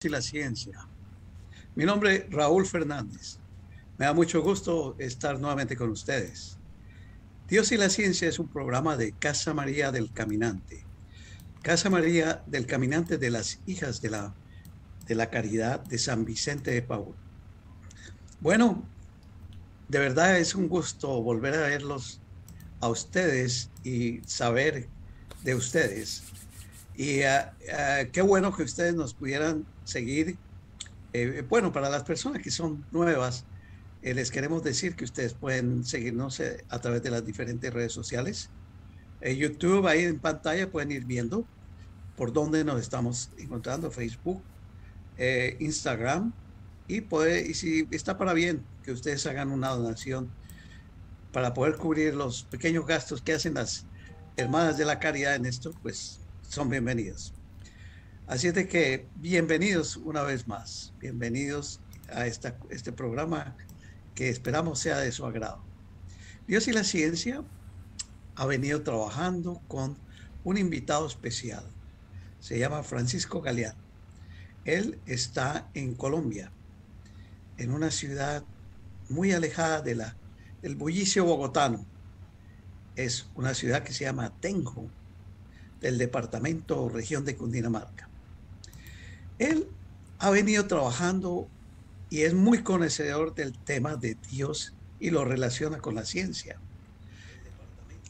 y la ciencia. Mi nombre es Raúl Fernández. Me da mucho gusto estar nuevamente con ustedes. Dios y la ciencia es un programa de Casa María del Caminante. Casa María del Caminante de las Hijas de la Caridad de San Vicente de Paúl. Bueno, de verdad es un gusto volver a verlos a ustedes y saber de ustedes. Y qué bueno que ustedes nos pudieran seguir. Bueno, para las personas que son nuevas, les queremos decir que ustedes pueden seguirnos a través de las diferentes redes sociales. YouTube, ahí en pantalla pueden ir viendo por dónde nos estamos encontrando, Facebook, Instagram, y si está para bien que ustedes hagan una donación para poder cubrir los pequeños gastos que hacen las hermanas de la caridad en esto, pues son bienvenidos. Así es de que bienvenidos una vez más, bienvenidos a este programa que esperamos sea de su agrado. Dios y la ciencia ha venido trabajando con un invitado especial. Se llama Francisco Galeano. Él está en Colombia, en una ciudad muy alejada del bullicio bogotano. Es una ciudad que se llama Tenjo, del departamento o región de Cundinamarca. Él ha venido trabajando y es muy conocedor del tema de Dios y lo relaciona con la ciencia.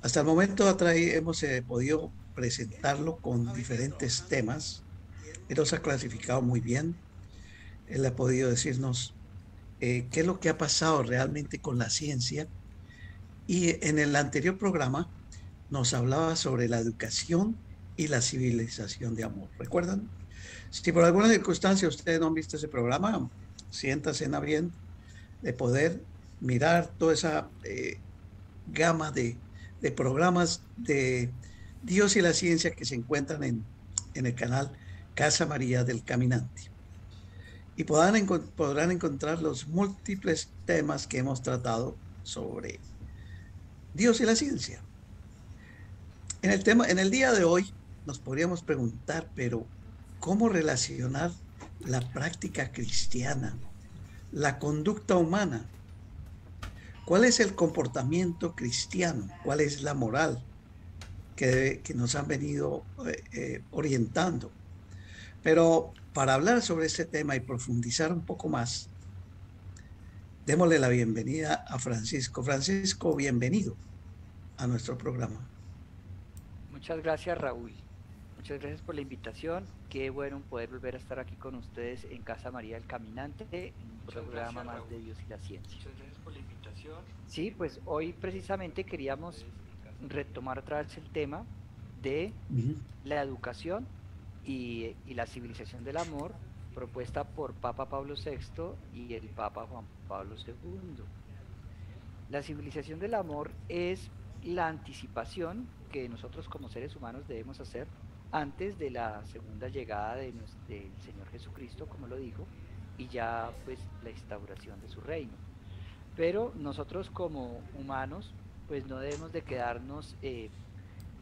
Hasta el momento hemos podido presentarlo con diferentes temas. Él los ha clasificado muy bien. Él ha podido decirnos qué es lo que ha pasado realmente con la ciencia. Y en el anterior programa nos hablaba sobre la educación y la civilización de amor. ¿Recuerdan? Si por alguna circunstancia ustedes no han visto ese programa, siéntanse a bien de poder mirar toda esa gama de programas de Dios y la ciencia que se encuentran en el canal Casa María del Caminante. Y podrán encontrar los múltiples temas que hemos tratado sobre Dios y la ciencia. En el día de hoy nos podríamos preguntar, pero ¿cómo relacionar la práctica cristiana, la conducta humana? ¿Cuál es el comportamiento cristiano? ¿Cuál es la moral que nos han venido orientando? Pero para hablar sobre este tema y profundizar un poco más, démosle la bienvenida a Francisco. Francisco, bienvenido a nuestro programa. Muchas gracias, Raúl. Muchas gracias por la invitación. Qué bueno poder volver a estar aquí con ustedes en Casa María del Caminante, en un programa más de Dios y la ciencia. Muchas gracias por la invitación. Sí, pues hoy precisamente queríamos retomar otra vez el tema de la educación y la civilización del amor propuesta por Papa Pablo VI y el Papa Juan Pablo II. La civilización del amor es la anticipación que nosotros como seres humanos debemos hacer antes de la segunda llegada del Señor Jesucristo, como lo dijo, y ya pues la instauración de su reino. Pero nosotros como humanos pues no debemos de quedarnos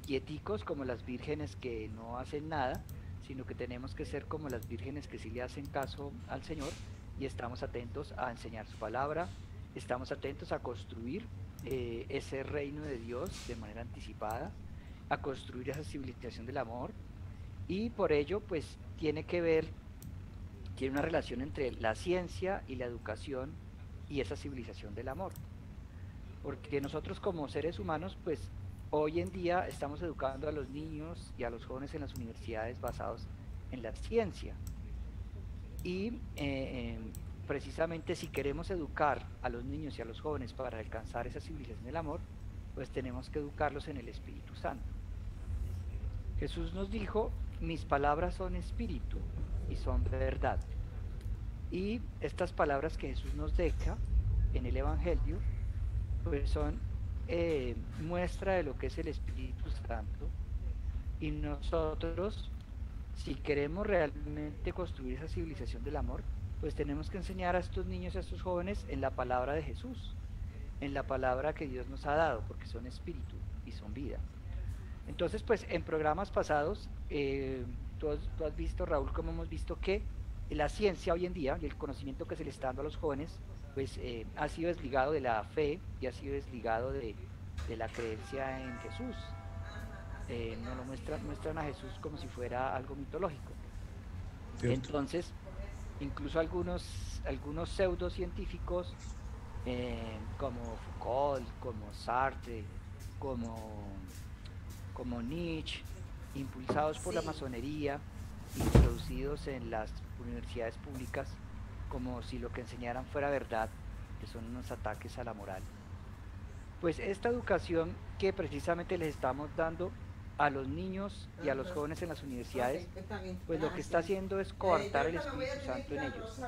quieticos como las vírgenes que no hacen nada, sino que tenemos que ser como las vírgenes que sí le hacen caso al Señor y estamos atentos a enseñar su palabra, estamos atentos a construir ese reino de Dios de manera anticipada, a construir esa civilización del amor, y por ello pues tiene una relación entre la ciencia y la educación y esa civilización del amor. Porque nosotros como seres humanos pues hoy en día estamos educando a los niños y a los jóvenes en las universidades basados en la ciencia. Y precisamente si queremos educar a los niños y a los jóvenes para alcanzar esa civilización del amor, pues tenemos que educarlos en el Espíritu Santo. Jesús nos dijo, mis palabras son espíritu y son verdad. Y estas palabras que Jesús nos deja en el Evangelio, pues son muestra de lo que es el Espíritu Santo. Y nosotros, si queremos realmente construir esa civilización del amor, pues tenemos que enseñar a estos niños, a estos jóvenes, en la palabra de Jesús, en la palabra que Dios nos ha dado, porque son espíritu y son vida. Entonces, pues en programas pasados, tú has visto, Raúl, como hemos visto que la ciencia hoy en día y el conocimiento que se le está dando a los jóvenes, pues ha sido desligado de la fe y ha sido desligado de la creencia en Jesús. No lo muestran a Jesús como si fuera algo mitológico. Cierto. Entonces, incluso algunos pseudocientíficos como Foucault, como Sartre, como, como Nietzsche, impulsados por la masonería, introducidos en las universidades públicas, como si lo que enseñaran fuera verdad, que son unos ataques a la moral. Pues esta educación que precisamente les estamos dando a los niños y a los jóvenes en las universidades, pues lo que está haciendo es coartar el Espíritu Santo en ellos,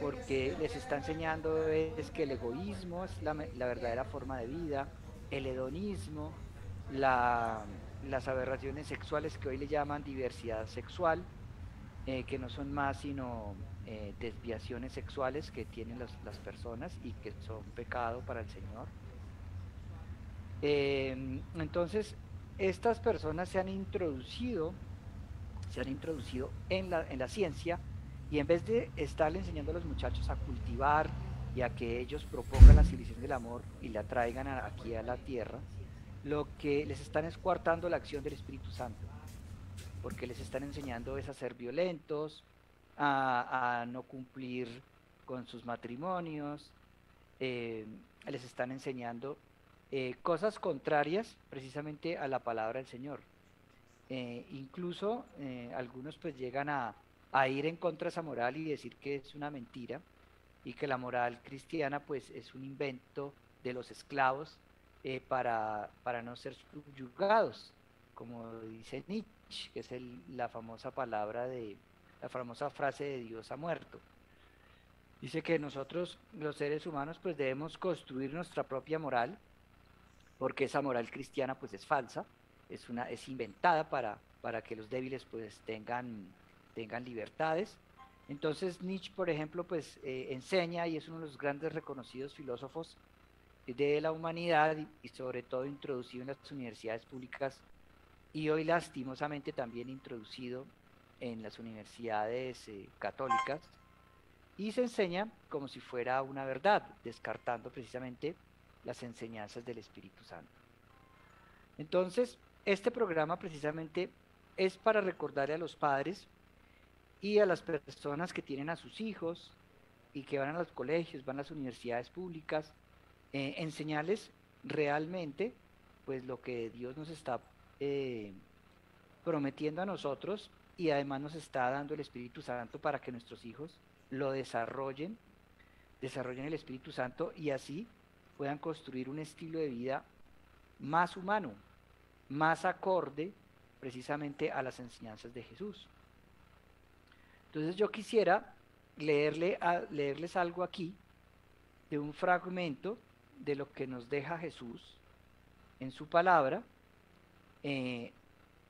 porque les está enseñando es que el egoísmo es la verdadera forma de vida, el hedonismo, la, las aberraciones sexuales que hoy le llaman diversidad sexual, que no son más sino desviaciones sexuales que tienen las personas y que son pecado para el Señor. Entonces, estas personas se han introducido en la ciencia y en vez de estarle enseñando a los muchachos a cultivar y a que ellos propongan la civilización del amor y la traigan aquí a la tierra, lo que les están es coartando la acción del Espíritu Santo, porque les están enseñando es a ser violentos, a no cumplir con sus matrimonios, eh, les están enseñando cosas contrarias precisamente a la palabra del Señor. Incluso algunos pues llegan a ir en contra de esa moral y decir que es una mentira y que la moral cristiana pues es un invento de los esclavos para no ser subyugados, como dice Nietzsche, que es la famosa la famosa frase de Dios ha muerto. Dice que nosotros, los seres humanos, pues debemos construir nuestra propia moral, porque esa moral cristiana pues es falsa, es inventada para que los débiles pues tengan libertades. Entonces Nietzsche, por ejemplo, pues enseña y es uno de los grandes reconocidos filósofos de la humanidad y sobre todo introducido en las universidades públicas y hoy lastimosamente también introducido en las universidades católicas y se enseña como si fuera una verdad, descartando precisamente las enseñanzas del Espíritu Santo. Entonces, este programa precisamente es para recordarle a los padres y a las personas que tienen a sus hijos y que van a los colegios, van a las universidades públicas, enseñarles realmente pues lo que Dios nos está prometiendo a nosotros y además nos está dando el Espíritu Santo para que nuestros hijos lo desarrollen el Espíritu Santo y así puedan construir un estilo de vida más humano, más acorde precisamente a las enseñanzas de Jesús. Entonces yo quisiera leerles algo aquí de un fragmento de lo que nos deja Jesús en su palabra,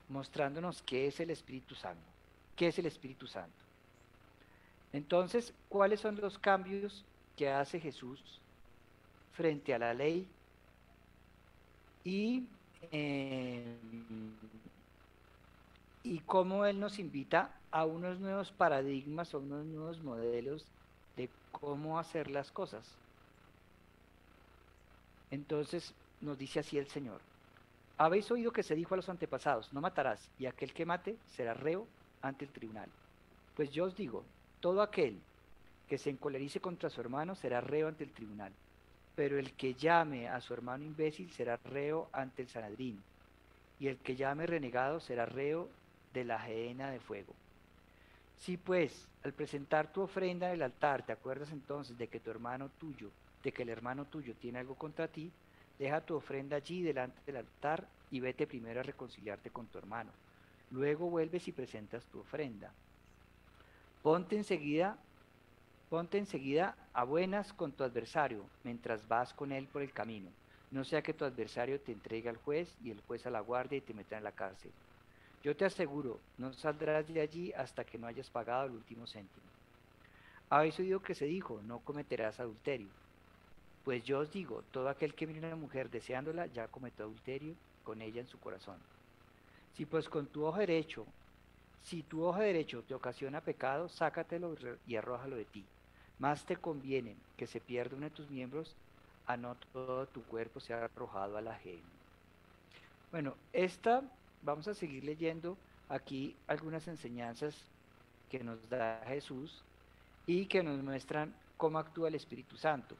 mostrándonos qué es el Espíritu Santo. ¿Qué es el Espíritu Santo? Entonces, ¿cuáles son los cambios que hace Jesús frente a la ley y, y cómo Él nos invita a unos nuevos paradigmas, a unos nuevos modelos de cómo hacer las cosas? Entonces nos dice así el Señor: habéis oído que se dijo a los antepasados, no matarás, y aquel que mate será reo ante el tribunal. Pues yo os digo, todo aquel que se encolerice contra su hermano será reo ante el tribunal, pero el que llame a su hermano imbécil será reo ante el Sanedrín, y el que llame renegado será reo de la gehenna de fuego. Si pues al presentar tu ofrenda en el altar te acuerdas entonces de que el hermano tuyo tiene algo contra ti, deja tu ofrenda allí delante del altar y vete primero a reconciliarte con tu hermano. Luego vuelves y presentas tu ofrenda. Ponte enseguida a buenas con tu adversario mientras vas con él por el camino. No sea que tu adversario te entregue al juez y el juez a la guardia y te meta en la cárcel. Yo te aseguro, no saldrás de allí hasta que no hayas pagado el último céntimo. Habéis oído que se dijo, no cometerás adulterio. Pues yo os digo, todo aquel que mire a una mujer deseándola ya cometió adulterio con ella en su corazón. Si pues con tu ojo derecho si tu ojo derecho te ocasiona pecado, sácatelo y arrójalo de ti. Más te conviene que se pierda uno de tus miembros a no todo tu cuerpo sea arrojado al ajeno. Bueno, vamos a seguir leyendo aquí algunas enseñanzas que nos da Jesús y que nos muestran cómo actúa el Espíritu Santo.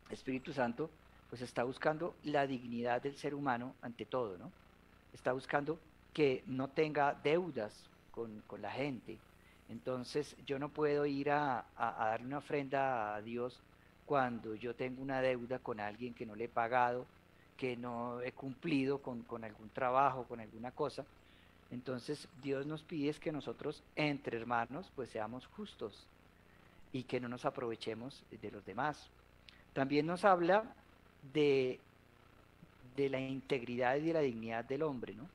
El Espíritu Santo pues está buscando la dignidad del ser humano ante todo, ¿no? Está buscando que no tenga deudas con la gente. Entonces yo no puedo ir a darle una ofrenda a Dios cuando yo tengo una deuda con alguien que no le he pagado, que no he cumplido con algún trabajo, con alguna cosa. Entonces Dios nos pide es que nosotros entre hermanos pues seamos justos y que no nos aprovechemos de los demás. También nos habla de, de la integridad y de la dignidad del hombre, ¿no?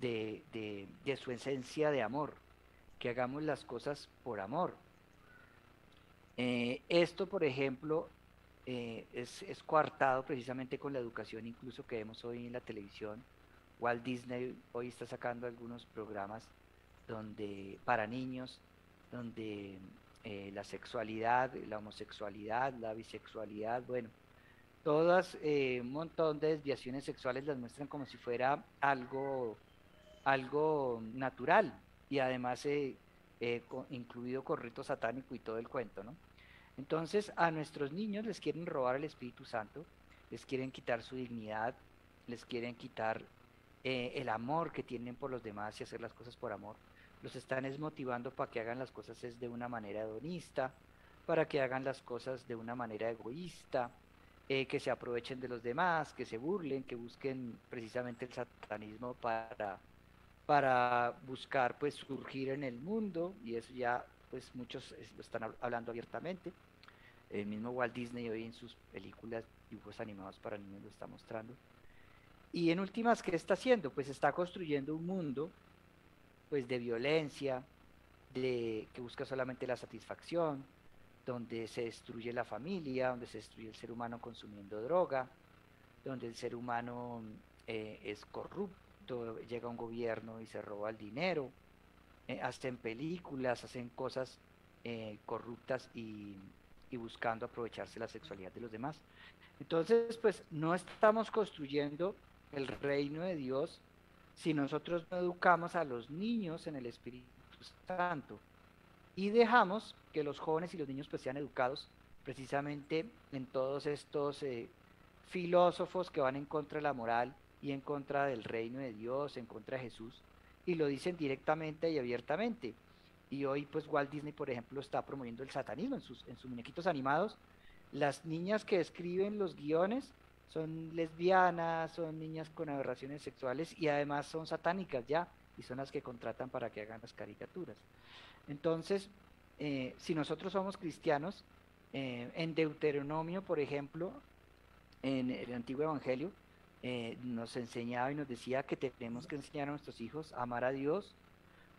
De su esencia de amor, que hagamos las cosas por amor. Esto, por ejemplo, es coartado precisamente con la educación incluso que vemos hoy en la televisión. Walt Disney hoy está sacando algunos programas para niños, donde la sexualidad, la homosexualidad, la bisexualidad, bueno, todas un montón de desviaciones sexuales las muestran como si fuera algo natural y además incluido con rito satánico y todo el cuento, ¿no? Entonces a nuestros niños les quieren robar el Espíritu Santo, les quieren quitar su dignidad, les quieren quitar el amor que tienen por los demás y hacer las cosas por amor. Los están desmotivando para que hagan las cosas de una manera hedonista, para que hagan las cosas de una manera egoísta, que se aprovechen de los demás, que se burlen, que busquen precisamente el satanismo para buscar pues surgir en el mundo, y eso ya pues muchos lo están hablando abiertamente. El mismo Walt Disney hoy en sus películas, dibujos animados para niños lo está mostrando. Y en últimas, ¿qué está haciendo? Pues está construyendo un mundo pues de violencia, que busca solamente la satisfacción, donde se destruye la familia, donde se destruye el ser humano consumiendo droga, donde el ser humano es corrupto, llega un gobierno y se roba el dinero, hacen películas, hacen cosas corruptas y buscando aprovecharse la sexualidad de los demás. Entonces, pues no estamos construyendo el reino de Dios si nosotros no educamos a los niños en el Espíritu Santo y dejamos que los jóvenes y los niños pues sean educados precisamente en todos estos filósofos que van en contra de la moral y en contra del reino de Dios, en contra de Jesús, y lo dicen directamente y abiertamente. Y hoy pues Walt Disney, por ejemplo, está promoviendo el satanismo en sus muñequitos animados. Las niñas que escriben los guiones son lesbianas, son niñas con aberraciones sexuales y además son satánicas ya, y son las que contratan para que hagan las caricaturas. Entonces, si nosotros somos cristianos, en Deuteronomio, por ejemplo, en el Antiguo Evangelio, nos enseñaba y nos decía que tenemos que enseñar a nuestros hijos a amar a Dios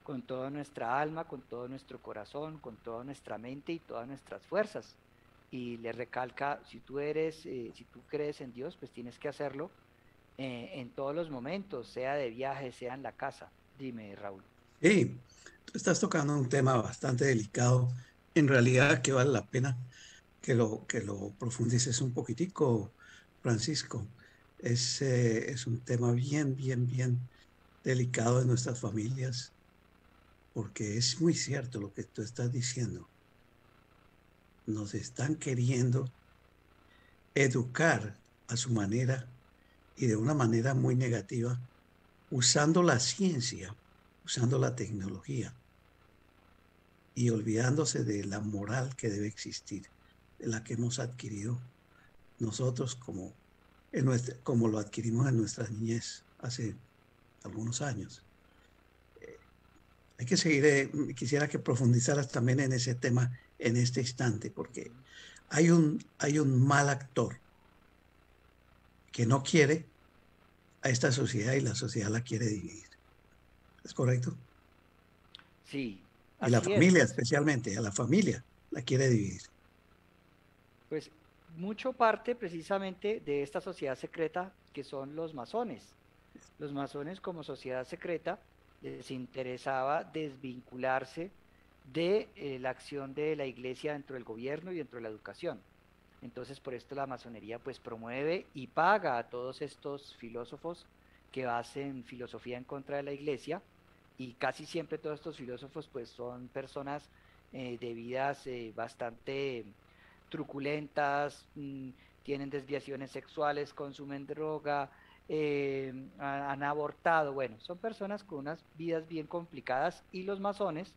con toda nuestra alma, con todo nuestro corazón, con toda nuestra mente y todas nuestras fuerzas. Y le recalca, si tú crees en Dios, pues tienes que hacerlo en todos los momentos, sea de viaje, sea en la casa. Dime, Raúl. Sí, tú estás tocando un tema bastante delicado, en realidad que vale la pena que lo profundices un poquitico, Francisco. Es un tema bien, bien, bien delicado en nuestras familias, porque es muy cierto lo que tú estás diciendo. Nos están queriendo educar a su manera y de una manera muy negativa, usando la ciencia, usando la tecnología y olvidándose de la moral que debe existir, de la que hemos adquirido nosotros como lo adquirimos en nuestra niñez hace algunos años. Hay que seguir, quisiera que profundizaras también en ese tema en este instante, porque hay un mal actor que no quiere a esta sociedad y la sociedad la quiere dividir. ¿Es correcto? Sí, Y la así es, familia pues, especialmente, a la familia la quiere dividir. pues mucho parte precisamente de esta sociedad secreta que son los masones. Los masones como sociedad secreta les interesaba desvincularse de la acción de la iglesia dentro del gobierno y dentro de la educación. Entonces, por esto la masonería pues promueve y paga a todos estos filósofos que hacen filosofía en contra de la iglesia, y casi siempre todos estos filósofos pues son personas de vidas bastante truculentas, tienen desviaciones sexuales, consumen droga, han abortado, bueno, son personas con unas vidas bien complicadas, y los masones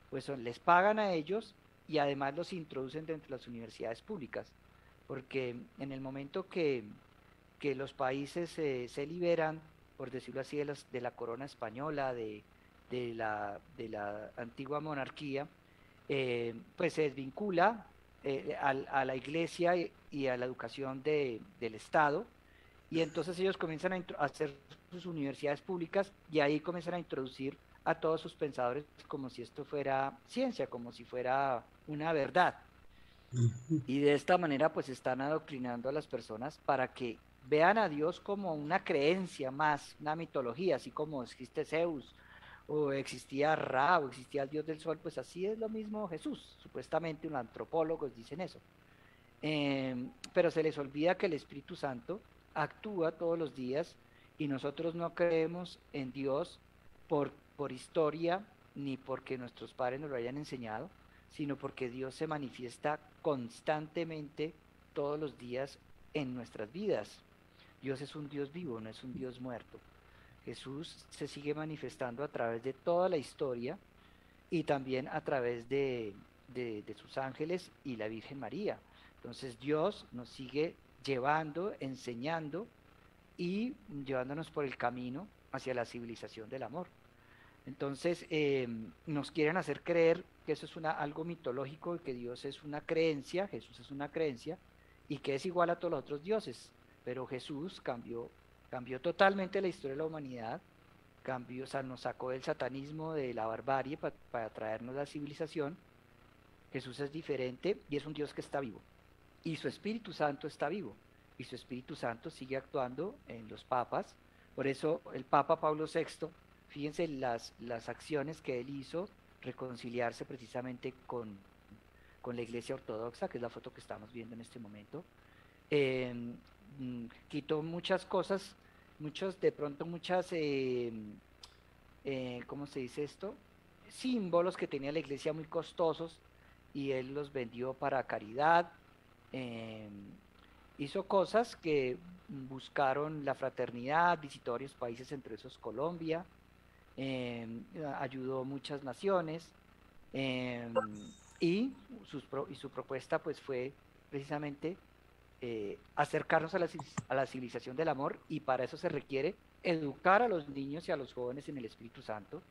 pues les pagan a ellos y además los introducen dentro de las universidades públicas, porque en el momento que los países se liberan, por decirlo así, de la corona española, de la antigua monarquía, pues se desvincula a la iglesia y a la educación del Estado, y entonces ellos comienzan a hacer sus universidades públicas, y ahí comienzan a introducir a todos sus pensadores como si esto fuera ciencia, como si fuera una verdad. Y de esta manera pues están adoctrinando a las personas para que vean a Dios como una creencia más, una mitología, así como existe Zeus, o existía Ra, o existía el dios del sol, pues así es lo mismo Jesús. Supuestamente los antropólogos dicen eso. Pero se les olvida que el Espíritu Santo actúa todos los días, y nosotros no creemos en Dios por historia, ni porque nuestros padres nos lo hayan enseñado, sino porque Dios se manifiesta constantemente todos los días en nuestras vidas. Dios es un Dios vivo, no es un Dios muerto. Jesús se sigue manifestando a través de toda la historia, y también a través de sus ángeles y la Virgen María. Entonces Dios nos sigue llevando, enseñando y llevándonos por el camino hacia la civilización del amor. Entonces nos quieren hacer creer que eso es algo mitológico, y que Dios es una creencia, Jesús es una creencia, y que es igual a todos los otros dioses. Pero Jesús cambió totalmente la historia de la humanidad, cambió, o sea, nos sacó del satanismo, de la barbarie, para traernos la civilización. Jesús es diferente y es un Dios que está vivo, y su Espíritu Santo está vivo, y su Espíritu Santo sigue actuando en los papas. Por eso el Papa Pablo VI, fíjense las acciones que él hizo, reconciliarse precisamente con la Iglesia Ortodoxa, que es la foto que estamos viendo en este momento. eh, Quitó muchas cosas, ¿cómo se dice esto? Símbolos que tenía la iglesia muy costosos, y él los vendió para caridad. eh, Hizo cosas que buscaron la fraternidad, visitó varios países, entre esos Colombia, eh, ayudó muchas naciones, eh, y su propuesta pues fue precisamente acercarnos a la civilización del amor, y para eso se requiere educar a los niños y a los jóvenes en el Espíritu Santo,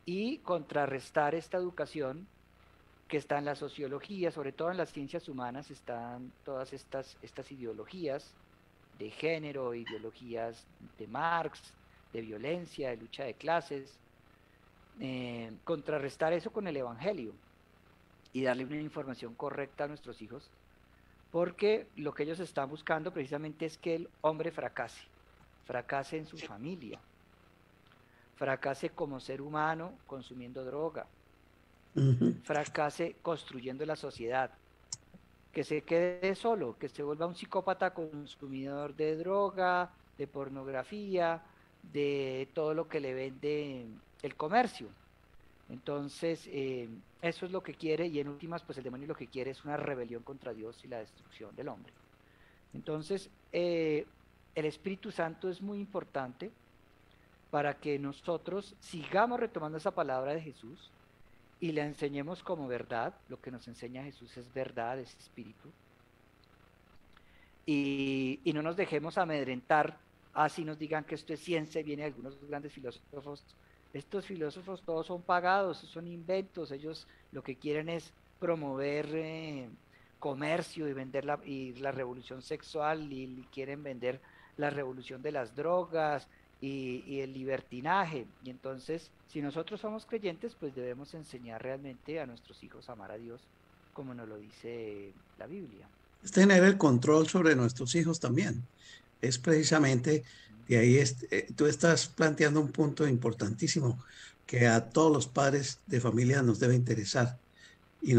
y contrarrestar esta educación que está en la sociología, sobre todo en las ciencias humanas, están todas estas ideologías de género, ideologías de Marx, de violencia, de lucha de clases, contrarrestar eso con el Evangelio y darle una información correcta a nuestros hijos, porque lo que ellos están buscando precisamente es que el hombre fracase en su familia, fracase como ser humano consumiendo droga, fracase construyendo la sociedad, que se quede solo, que se vuelva un psicópata consumidor de droga, de pornografía, de todo lo que le vende el comercio. Entonces, eso es lo que quiere, y en últimas, pues el demonio lo que quiere es una rebelión contra Dios y la destrucción del hombre. Entonces, el Espíritu Santo es muy importante para que nosotros sigamos retomando esa palabra de Jesús y la enseñemos como verdad. Lo que nos enseña Jesús es verdad, es espíritu. Y no nos dejemos amedrentar, así nos digan que esto es ciencia. Vienen algunos grandes filósofos. Estos filósofos todos son pagados, son inventos. Ellos lo que quieren es promover comercio y vender la revolución sexual, y quieren vender la revolución de las drogas y el libertinaje. Y entonces, si nosotros somos creyentes, pues debemos enseñar realmente a nuestros hijos a amar a Dios, como nos lo dice la Biblia. Es tener el control sobre nuestros hijos también. Es precisamente De ahí tú estás planteando un punto importantísimo que a todos los padres de familia nos debe interesar y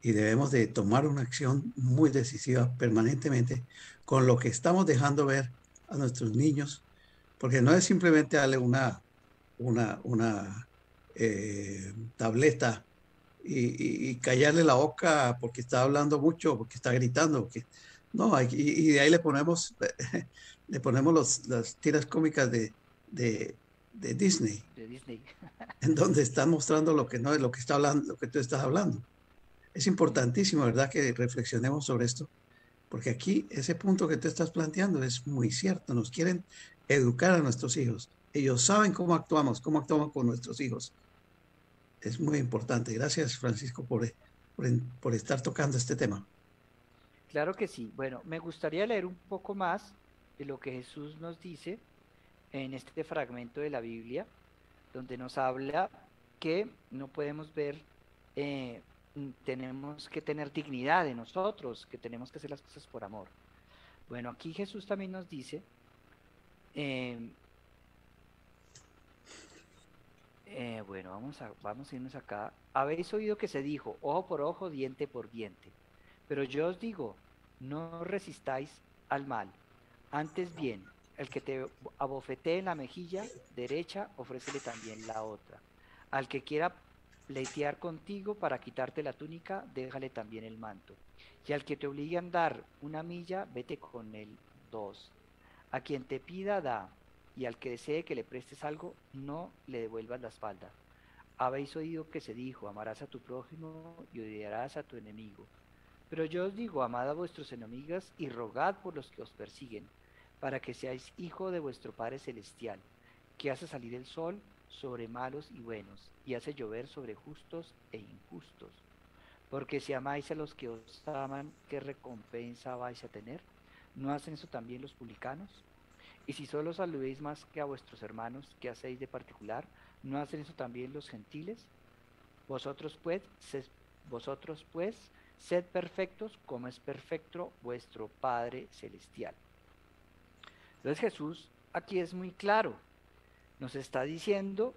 y debemos de tomar una acción muy decisiva permanentemente con lo que estamos dejando ver a nuestros niños, porque no es simplemente darle una tableta y callarle la boca porque está hablando mucho, porque está gritando, no, y de ahí le ponemos las tiras cómicas de Disney, de Disney. en donde están mostrando lo que no es lo que está hablando, lo que tú estás hablando. Es importantísimo, ¿verdad?, que reflexionemos sobre esto, porque aquí ese punto que tú estás planteando es muy cierto. Nos quieren educar a nuestros hijos. Ellos saben cómo actuamos con nuestros hijos. Es muy importante. Gracias, Francisco, por estar tocando este tema. Claro que sí. Bueno, me gustaría leer un poco más de lo que Jesús nos dice en este fragmento de la Biblia, donde nos habla que no podemos ver, tenemos que tener dignidad de nosotros, que tenemos que hacer las cosas por amor. Bueno, aquí Jesús también nos dice, eh, bueno, vamos a irnos acá. Habéis oído que se dijo, ojo por ojo, diente por diente. Pero yo os digo, no resistáis al mal. Antes bien, el que te abofetee en la mejilla derecha, ofrécele también la otra. Al que quiera pleitear contigo para quitarte la túnica, déjale también el manto. Y al que te obligue a andar una milla, vete con él 2. A quien te pida, da, y al que desee que le prestes algo, no le devuelvas la espalda. Habéis oído que se dijo, amarás a tu prójimo y odiarás a tu enemigo. Pero yo os digo, amad a vuestros enemigos y rogad por los que os persiguen, para que seáis hijo de vuestro Padre Celestial, que hace salir el sol sobre malos y buenos, y hace llover sobre justos e injustos. Porque si amáis a los que os aman, ¿qué recompensa vais a tener? ¿No hacen eso también los publicanos? Y si solo saludéis más que a vuestros hermanos, ¿qué hacéis de particular? ¿No hacen eso también los gentiles? Vosotros pues, vosotros pues, sed perfectos como es perfecto vuestro Padre Celestial. Entonces Jesús aquí es muy claro, nos está diciendo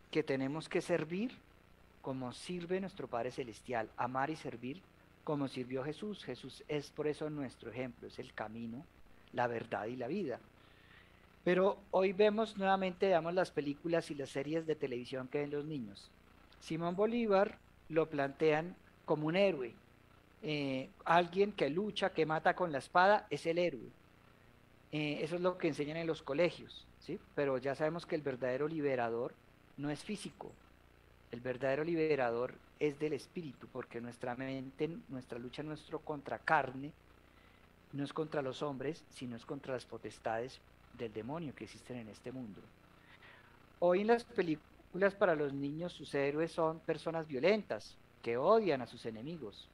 que tenemos que servir como sirve nuestro Padre Celestial, amar y servir como sirvió Jesús. Jesús es por eso nuestro ejemplo, es el camino, la verdad y la vida. Pero hoy vemos nuevamente, veamos las películas y las series de televisión que ven los niños. Simón Bolívar lo plantean como un héroe, alguien que lucha, que mata con la espada, es el héroe. Eso es lo que enseñan en los colegios, ¿sí? Pero ya sabemos que el verdadero liberador no es físico, el verdadero liberador es del espíritu, porque nuestra mente, nuestra lucha no es contra carne, no es contra los hombres, sino es contra las potestades del demonio que existen en este mundo. Hoy en las películas para los niños sus héroes son personas violentas, que odian a sus enemigos,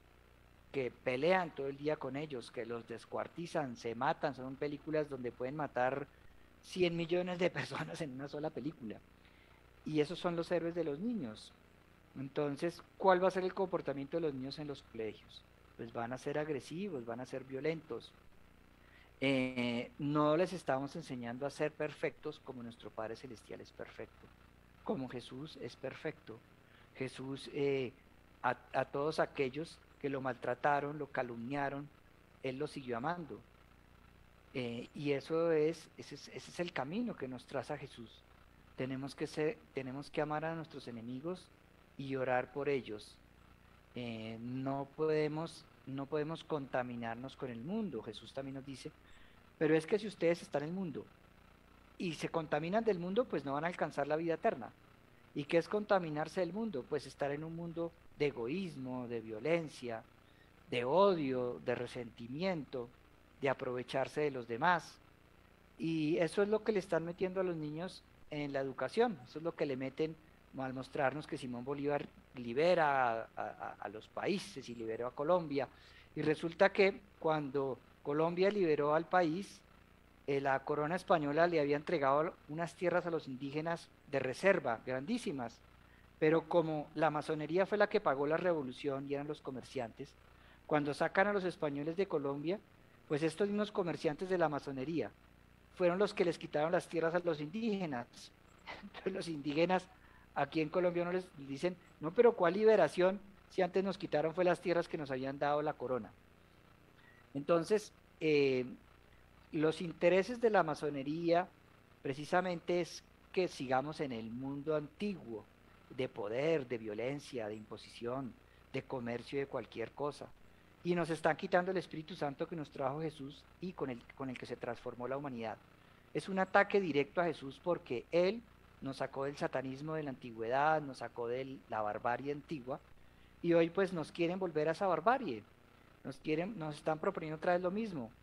que pelean todo el día con ellos, que los descuartizan, se matan, son películas donde pueden matar 100 millones de personas en una sola película. Y esos son los héroes de los niños. Entonces, ¿cuál va a ser el comportamiento de los niños en los colegios? Pues van a ser agresivos, van a ser violentos. No les estamos enseñando a ser perfectos como nuestro Padre Celestial es perfecto, como Jesús es perfecto. Jesús, a todos aquellos que lo maltrataron, lo calumniaron, Él los siguió amando. Y ese es el camino que nos traza Jesús. Tenemos que amar a nuestros enemigos y orar por ellos. No podemos contaminarnos con el mundo. Jesús también nos dice, pero es que si ustedes están en el mundo y se contaminan del mundo, pues no van a alcanzar la vida eterna. ¿Y qué es contaminarse del mundo? Pues estar en un mundo de egoísmo, de violencia, de odio, de resentimiento, de aprovecharse de los demás. Y eso es lo que le están metiendo a los niños en la educación. Eso es lo que le meten al mostrarnos que Simón Bolívar libera a los países y liberó a Colombia. Y resulta que cuando Colombia liberó al país, la corona española le había entregado unas tierras a los indígenas de reserva, grandísimas, pero como la masonería fue la que pagó la revolución y eran los comerciantes, cuando sacan a los españoles de Colombia, pues estos mismos comerciantes de la masonería fueron los que les quitaron las tierras a los indígenas. Entonces los indígenas aquí en Colombia no les dicen, no, pero ¿cuál liberación? Si antes nos quitaron fue las tierras que nos habían dado la corona. Entonces, los intereses de la masonería precisamente es que sigamos en el mundo antiguo de poder, de violencia, de imposición, de comercio, de cualquier cosa. Y nos están quitando el Espíritu Santo que nos trajo Jesús y con el que se transformó la humanidad. Es un ataque directo a Jesús porque Él nos sacó del satanismo de la antigüedad, nos sacó de la barbarie antigua y hoy pues nos quieren volver a esa barbarie. Nos están proponiendo otra vez lo mismo,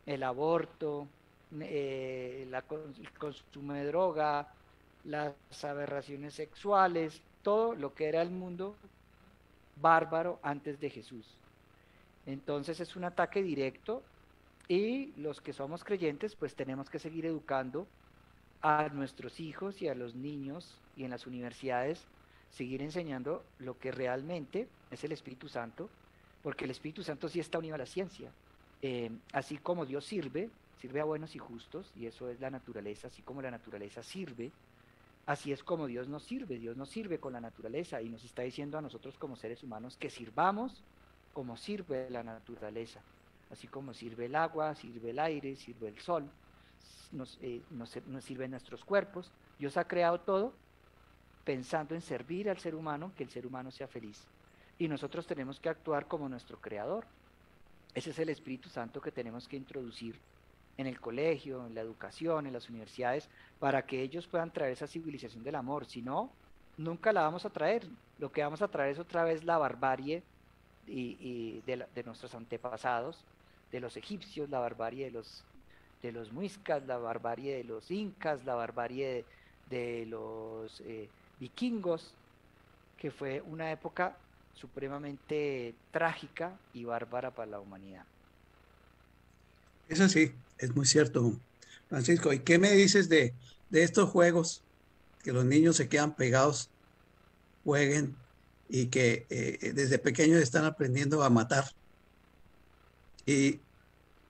el aborto, el consumo de droga, las aberraciones sexuales, todo lo que era el mundo bárbaro antes de Jesús. Entonces es un ataque directo y los que somos creyentes pues tenemos que seguir educando a nuestros hijos y a los niños y en las universidades, seguir enseñando lo que realmente es el Espíritu Santo, porque el Espíritu Santo sí está unido a la ciencia. Así como Dios sirve a buenos y justos, y eso es la naturaleza, así como la naturaleza sirve, así es como Dios nos sirve con la naturaleza y nos está diciendo a nosotros como seres humanos que sirvamos como sirve la naturaleza, así como sirve el agua, sirve el aire, sirve el sol, nos sirven nuestros cuerpos. Dios ha creado todo pensando en servir al ser humano, que el ser humano sea feliz. Y nosotros tenemos que actuar como nuestro creador. Ese es el Espíritu Santo que tenemos que introducir en el colegio, en la educación, en las universidades, para que ellos puedan traer esa civilización del amor. Si no, nunca la vamos a traer. Lo que vamos a traer es otra vez la barbarie de nuestros antepasados, de los egipcios, la barbarie de los muiscas, la barbarie de los incas, la barbarie de los vikingos, que fue una época supremamente trágica y bárbara para la humanidad. Eso sí, es muy cierto, Francisco. ¿Y qué me dices de estos juegos que los niños se quedan pegados, jueguen y que desde pequeños están aprendiendo a matar? Y,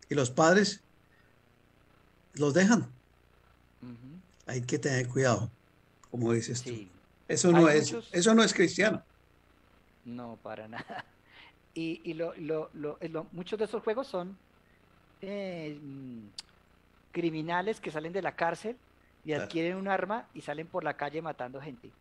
y los padres los dejan. Ujú. Hay que tener cuidado, como dices tú. Sí, hay muchos, Eso no es cristiano. no, para nada. Muchos de esos juegos son eh, mm, criminales que salen de la cárcel y Claro. adquieren un arma y salen por la calle matando gente.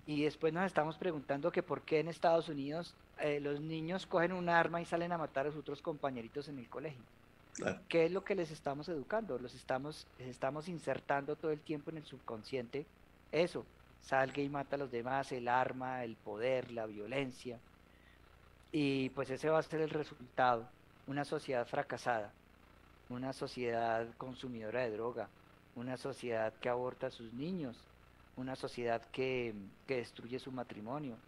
Y después nos estamos preguntando que por qué en Estados Unidos los niños cogen un arma y salen a matar a sus otros compañeritos en el colegio. Claro. ¿Qué es lo que les estamos educando? Les estamos insertando todo el tiempo en el subconsciente eso, salga y mata a los demás, el arma, el poder, la violencia. Y pues ese va a ser el resultado, una sociedad fracasada, una sociedad consumidora de droga, una sociedad que aborta a sus niños, una sociedad que destruye su matrimonio.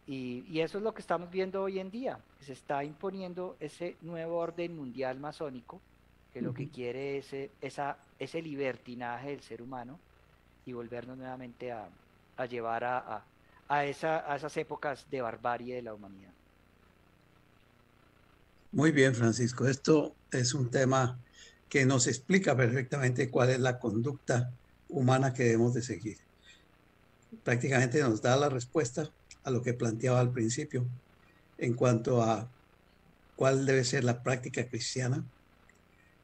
Y eso es lo que estamos viendo hoy en día. Se está imponiendo ese nuevo orden mundial masónico, que lo que Ujú. quiere es ese libertinaje del ser humano y volvernos nuevamente a llevar a esas épocas de barbarie de la humanidad. Muy bien, Francisco. Esto es un tema que nos explica perfectamente cuál es la conducta humana que debemos de seguir. Prácticamente nos da la respuesta a lo que planteaba al principio en cuanto a cuál debe ser la práctica cristiana,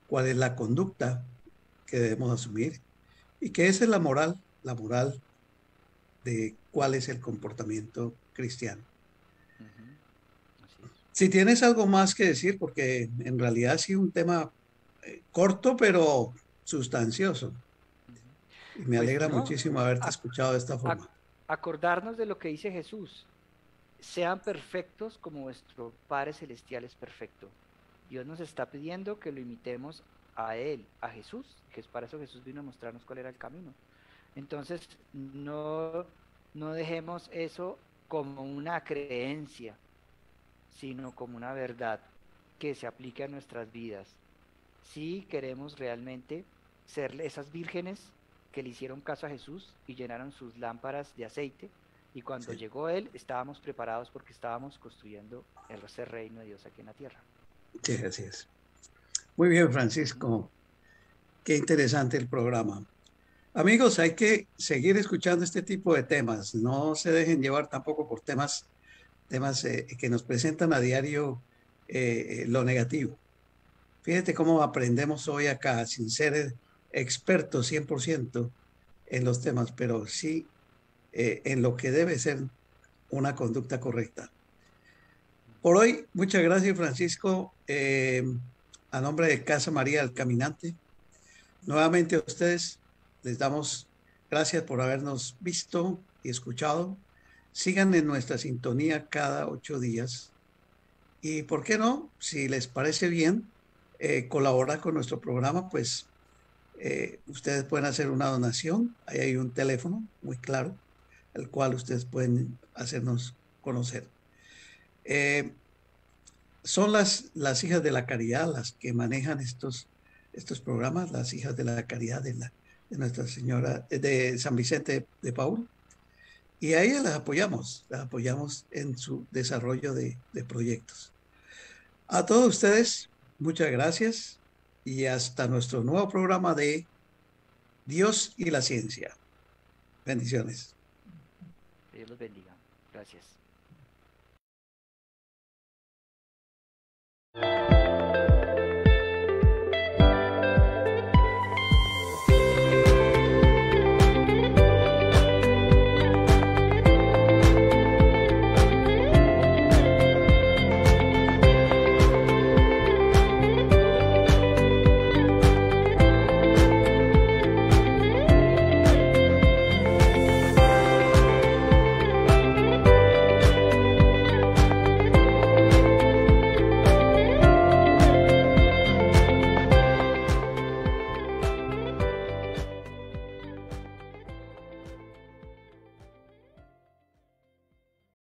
cuál es la conducta que debemos asumir y qué es la moral de cuál es el comportamiento cristiano. Ujú, así es. Si tienes algo más que decir, porque en realidad ha sido un tema corto pero sustancioso Ujú. y me Pues alegra no, muchísimo haberte ac- escuchado de esta ac- forma. acordarnos de lo que dice Jesús, sean perfectos como vuestro Padre Celestial es perfecto. Dios nos está pidiendo que lo imitemos a Él, a Jesús, que es para eso Jesús vino a mostrarnos cuál era el camino. Entonces, no dejemos eso como una creencia, sino como una verdad que se aplique a nuestras vidas. Si queremos realmente ser esas vírgenes que le hicieron caso a Jesús y llenaron sus lámparas de aceite, y cuando Sí, llegó Él estábamos preparados porque estábamos construyendo ese reino de Dios aquí en la tierra. sí, así es. Muy bien, Ujú. Francisco. Qué interesante el programa. Amigos, hay que seguir escuchando este tipo de temas. No se dejen llevar tampoco por temas que nos presentan a diario lo negativo. Fíjate cómo aprendemos hoy acá sin ser expertos 100% en los temas, pero sí en lo que debe ser una conducta correcta. Por hoy, muchas gracias, Francisco. A nombre de Casa María del Caminante, nuevamente a ustedes les damos gracias por habernos visto y escuchado. Sigan en nuestra sintonía cada 8 días. Y por qué no, si les parece bien, colaborar con nuestro programa, pues ustedes pueden hacer una donación. Ahí hay un teléfono muy claro, el cual ustedes pueden hacernos conocer. Eh, Son las hijas de la caridad las que manejan estos programas, las hijas de la caridad de Nuestra Señora de San Vicente de Paúl. Y a ellas las apoyamos en su desarrollo de proyectos. A todos ustedes, muchas gracias y hasta nuestro nuevo programa de Dios y la Ciencia. Bendiciones. Que Dios los bendiga. Gracias.